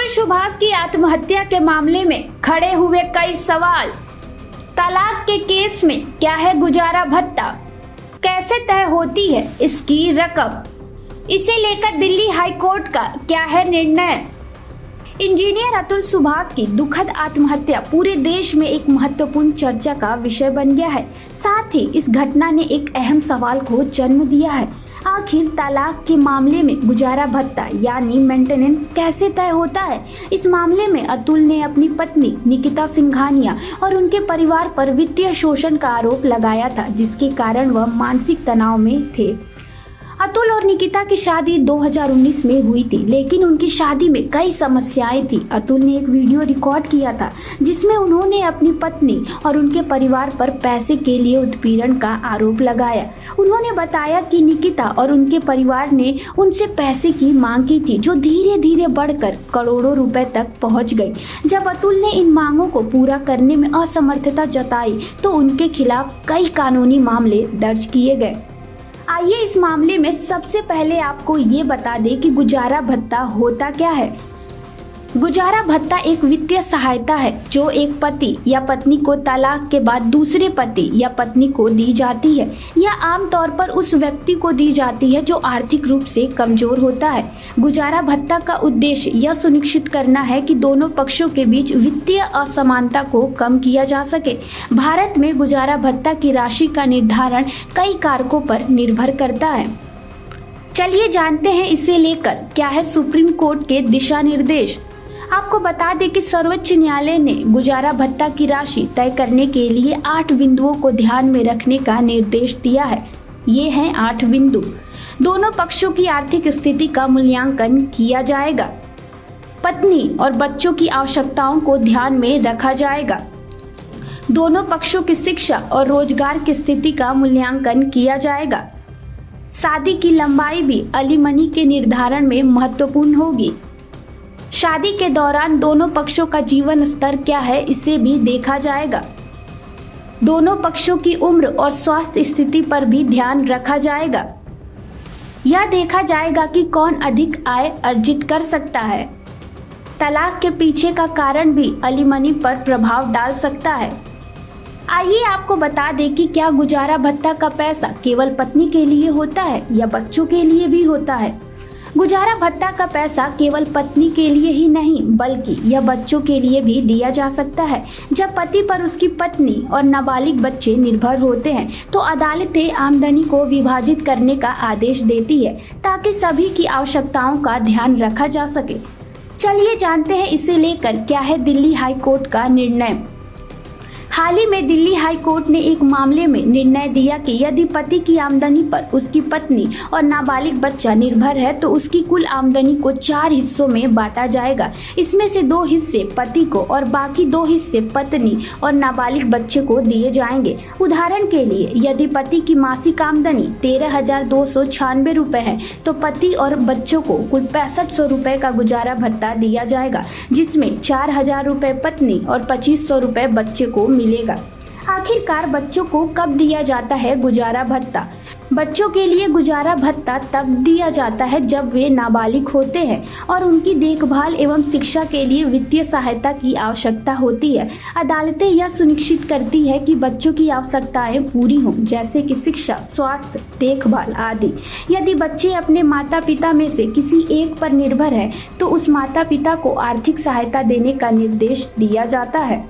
अतुल सुभाष की आत्महत्या के मामले में खड़े हुए कई सवाल। तलाक के केस में क्या है गुजारा भत्ता, कैसे तय होती है इसकी रकम, इसे लेकर दिल्ली हाई कोर्ट का क्या है निर्णय। इंजीनियर अतुल सुभाष की दुखद आत्महत्या पूरे देश में एक महत्वपूर्ण चर्चा का विषय बन गया है। साथ ही इस घटना ने एक अहम सवाल को जन्म दिया है, आखिर तलाक के मामले में गुजारा भत्ता यानी मेंटेनेंस कैसे तय होता है। इस मामले में अतुल ने अपनी पत्नी निकिता सिंघानिया और उनके परिवार पर वित्तीय शोषण का आरोप लगाया था, जिसके कारण वह मानसिक तनाव में थे। अतुल और निकिता की शादी 2019 में हुई थी, लेकिन उनकी शादी में कई समस्याएं थी। अतुल ने एक वीडियो रिकॉर्ड किया था जिसमें उन्होंने अपनी पत्नी और उनके परिवार पर पैसे के लिए उत्पीड़न का आरोप लगाया। उन्होंने बताया कि निकिता और उनके परिवार ने उनसे पैसे की मांग की थी, जो धीरे धीरे बढ़कर करोड़ों रुपए तक पहुंच गई। जब अतुल ने इन मांगों को पूरा करने में असमर्थता जताई तो उनके खिलाफ कई कानूनी मामले दर्ज किए गए। आइए इस मामले में सबसे पहले आपको ये बता दें कि गुजारा भत्ता होता क्या है। गुजारा भत्ता एक वित्तीय सहायता है जो एक पति या पत्नी को तलाक के बाद दूसरे पति या पत्नी को दी जाती है। यह आमतौर पर उस व्यक्ति को दी जाती है जो आर्थिक रूप से कमजोर होता है। गुजारा भत्ता का उद्देश्य यह सुनिश्चित करना है कि दोनों पक्षों के बीच वित्तीय असमानता को कम किया जा सके। भारत में गुजारा भत्ता की राशि का निर्धारण कई कारकों पर निर्भर करता है। चलिए जानते हैं इसे लेकर क्या है सुप्रीम कोर्ट के दिशा निर्देश। आपको बता दें कि सर्वोच्च न्यायालय ने गुजारा भत्ता की राशि तय करने के लिए 8 बिंदुओं को ध्यान में रखने का निर्देश दिया है। ये हैं 8 बिंदु। दोनों पक्षों की आर्थिक स्थिति का मूल्यांकन किया जाएगा। पत्नी और बच्चों की आवश्यकताओं को ध्यान में रखा जाएगा। दोनों पक्षों की शिक्षा और रोजगार की स्थिति का मूल्यांकन किया जाएगा। शादी की लंबाई भी एलिमनी के निर्धारण में महत्वपूर्ण होगी। शादी के दौरान दोनों पक्षों का जीवन स्तर क्या है इसे भी देखा जाएगा। दोनों पक्षों की उम्र और स्वास्थ्य स्थिति पर भी ध्यान रखा जाएगा। यह देखा जाएगा कि कौन अधिक आय अर्जित कर सकता है। तलाक के पीछे का कारण भी एलिमनी पर प्रभाव डाल सकता है। आइए आपको बता दें कि क्या गुजारा भत्ता का पैसा केवल पत्नी के लिए होता है या बच्चों के लिए भी होता है। गुजारा भत्ता का पैसा केवल पत्नी के लिए ही नहीं बल्कि यह बच्चों के लिए भी दिया जा सकता है। जब पति पर उसकी पत्नी और नाबालिग बच्चे निर्भर होते हैं तो अदालतें आमदनी को विभाजित करने का आदेश देती है ताकि सभी की आवश्यकताओं का ध्यान रखा जा सके। चलिए जानते हैं इसे लेकर क्या है दिल्ली हाई कोर्ट का निर्णय। हाल ही में दिल्ली हाई कोर्ट ने एक मामले में निर्णय दिया कि यदि पति की आमदनी पर उसकी पत्नी और नाबालिग बच्चा निर्भर है तो उसकी कुल आमदनी को 4 हिस्सों में बांटा जाएगा। इसमें से 2 हिस्से पति को और बाकी 2 हिस्से पत्नी और नाबालिग बच्चे को दिए जाएंगे। उदाहरण के लिए यदि पति की मासिक आमदनी 13,296 रुपए है तो पति और बच्चों को कुल 6500 रुपए का गुजारा भत्ता दिया जाएगा, जिसमें 4,000 रुपए पत्नी और 2500 रुपए बच्चे को मिलेगा। आखिरकार बच्चों को कब दिया जाता है गुजारा भत्ता। बच्चों के लिए गुजारा भत्ता तब दिया जाता है जब वे नाबालिग होते हैं और उनकी देखभाल एवं शिक्षा के लिए वित्तीय सहायता की आवश्यकता होती है। अदालतें यह सुनिश्चित करती है कि बच्चों की आवश्यकताएं पूरी हों, जैसे कि शिक्षा, स्वास्थ्य, देखभाल आदि। यदि बच्चे अपने माता पिता में से किसी एक पर निर्भर है तो उस माता पिता को आर्थिक सहायता देने का निर्देश दिया जाता है।